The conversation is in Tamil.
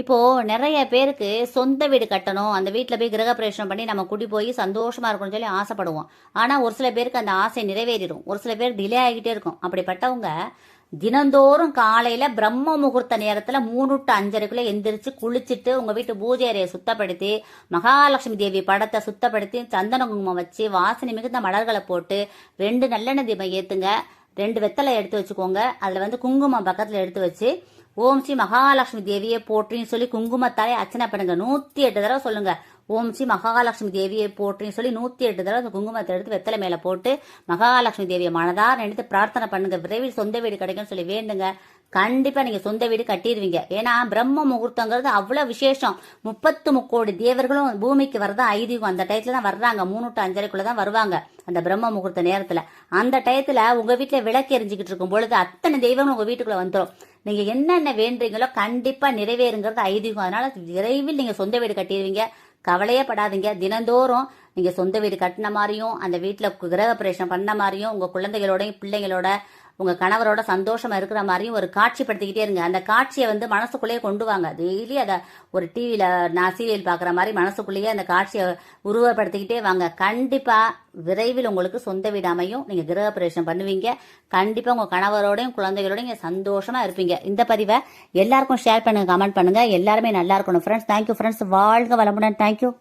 இப்போ நிறைய பேருக்கு சொந்த வீடு கட்டணும், அந்த வீட்டில் போய் கிரகப்பிரவேசம் பண்ணி நம்ம குடி போய் சந்தோஷமா இருக்கணும்னு சொல்லி ஆசைப்படுவோம். ஆனால் ஒரு சில பேருக்கு அந்த ஆசை நிறைவேறிடும், ஒரு சில பேர் டிலே ஆகிட்டே இருக்கும். அப்படிப்பட்டவங்க தினந்தோறும் காலையில பிரம்ம முகூர்த்த நேரத்துல 3 to 5:30 எந்திரிச்சு குளிச்சுட்டு உங்க வீட்டு பூஜை அறையை சுத்தப்படுத்தி மகாலட்சுமி தேவி படத்தை சுத்தப்படுத்தி சந்தன குங்குமம் வச்சு வாசனை மிகுந்த மலர்களை போட்டு 2 நல்லெண்ணெய் தீபம் ஏத்துங்க. 2 வெத்தலை எடுத்து வச்சுக்கோங்க. அதுல வந்து குங்குமம் பக்கத்துல எடுத்து வச்சு ஓம் ஸ்ரீ மகாலட்சுமி தேவியை போற்றின்னு சொல்லி குங்குமத்தாலே அர்ச்சனை பண்ணுங்க. 108 தடவை சொல்லுங்க. ஓம் ஸ்ரீ மகாலட்சுமி தேவியை போற்றின்னு சொல்லி 108 தடவை அந்த குங்குமத்தை எடுத்து வெத்தலை மேல போட்டு மகாலட்சுமி தேவியை மனதார நினைத்து பிரார்த்தனை பண்ணுங்க. விரைவில் சொந்த வீடு கிடைக்கும்னு சொல்லி வேண்டுங்க. கண்டிப்பா நீங்க சொந்த வீடு கட்டிடுவீங்க. ஏன்னா பிரம்ம முகூர்த்தங்கிறது அவ்வளவு விசேஷம். 33 கோடி தேவர்களும் பூமிக்கு வரதா ஐதீகம். அந்த டயத்துல தான் வர்றாங்க. 3 to 5:30 தான் வருவாங்க அந்த பிரம்ம முகூர்த்த நேரத்துல. அந்த டயத்துல உங்க வீட்டுல விளக்கு எரிஞ்சுக்கிட்டு இருக்கும் பொழுது அத்தனை தெய்வங்களும் உங்க வீட்டுக்குள்ள வந்துடும். நீங்க என்னென்ன வேண்டுறீங்களோ கண்டிப்பா நிறைவேறுங்கிறது ஐதீகம். அதனால விரைவில் நீங்க சொந்த வீடு கட்டிடுவீங்க. கவலையே படாதீங்க. தினந்தோறும் நீங்க சொந்த வீடு கட்டின மாதிரியும் அந்த வீட்டுல கிரகப்பிரவேசம் பண்ண மாதிரியும் உங்க குழந்தைகளோடையும் பிள்ளைங்களோட உங்க கணவரோட சந்தோஷமா இருக்கிற மாதிரியும் ஒரு காட்சிப்படுத்திக்கிட்டே இருங்க. அந்த காட்சியை வந்து மனசுக்குள்ளேயே கொண்டு வாங்க. டெய்லி அதை ஒரு டிவியில நான் சீரியல் பாக்குற மாதிரி மனசுக்குள்ளேயே அந்த காட்சியை உருவப்படுத்திக்கிட்டே வாங்க. கண்டிப்பா விரைவில் உங்களுக்கு சொந்த வீடு அமையும். நீங்க கிரகப்பிரவேசம் பண்ணுவீங்க. கண்டிப்பா உங்க கணவரோடையும் குழந்தைகளோடையும் சந்தோஷமா இருப்பீங்க. இந்த பதிவை எல்லாருக்கும் ஷேர் பண்ணுங்க, கமெண்ட் பண்ணுங்க. எல்லாருமே நல்லா இருக்கணும் ஃப்ரெண்ட்ஸ். Thank you friends. வாழ்க வளமுடன். தேங்க்யூ.